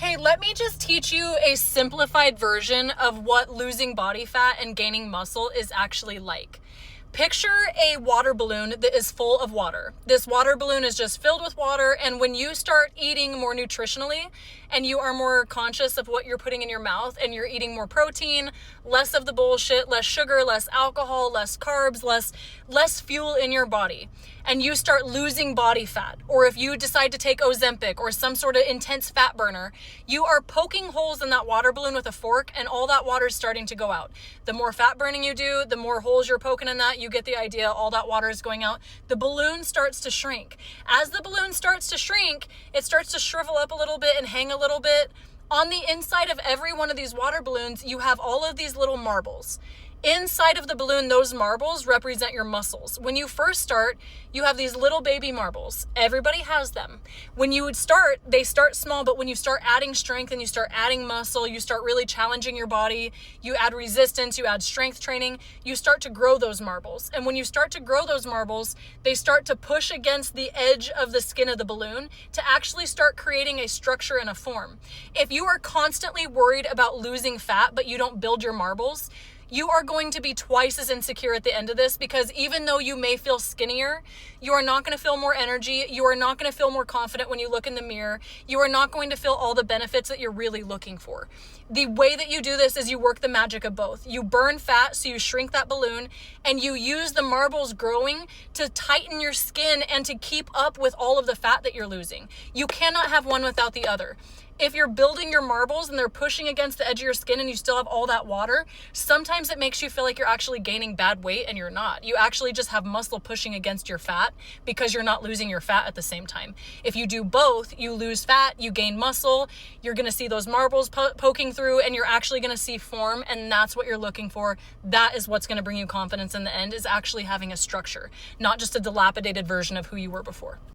Okay, let me just teach you a simplified version of what losing body fat and gaining muscle is actually like. Picture a water balloon that is full of water. This water balloon is just filled with water, and when you start eating more nutritionally and you are more conscious of what you're putting in your mouth and you're eating more protein, less of the bullshit, less sugar, less alcohol, less carbs, less fuel in your body, and you start losing body fat, or if you decide to take Ozempic or some sort of intense fat burner, you are poking holes in that water balloon with a fork and all that water is starting to go out. The more fat burning you do, the more holes you're poking in that. You get the idea. All that water is going out. The balloon starts to shrink. As the balloon starts to shrink, it starts to shrivel up a little bit and hang a little bit. On the inside of every one of these water balloons, you have all of these little marbles. Inside of the balloon, those marbles represent your muscles. When you first start, you have these little baby marbles. Everybody has them. When you would start, they start small, but when you start adding strength and you start adding muscle, you start really challenging your body, you add resistance, you add strength training, you start to grow those marbles. And when you start to grow those marbles, they start to push against the edge of the skin of the balloon to actually start creating a structure and a form. If you are constantly worried about losing fat, but you don't build your marbles, you are going to be twice as insecure at the end of this, because even though you may feel skinnier, you are not going to feel more energy. You are not going to feel more confident when you look in the mirror. You are not going to feel all the benefits that you're really looking for. The way that you do this is you work the magic of both. You burn fat, so you shrink that balloon, and you use the marbles growing to tighten your skin and to keep up with all of the fat that you're losing. You cannot have one without the other. If you're building your marbles and they're pushing against the edge of your skin and you still have all that water, sometimes it makes you feel like you're actually gaining bad weight, and you're not. You actually just have muscle pushing against your fat because you're not losing your fat at the same time. If you do both, you lose fat, you gain muscle, you're going to see those marbles poking through, and you're actually going to see form, and that's what you're looking for. That is what's going to bring you confidence in the end, is actually having a structure, not just a dilapidated version of who you were before.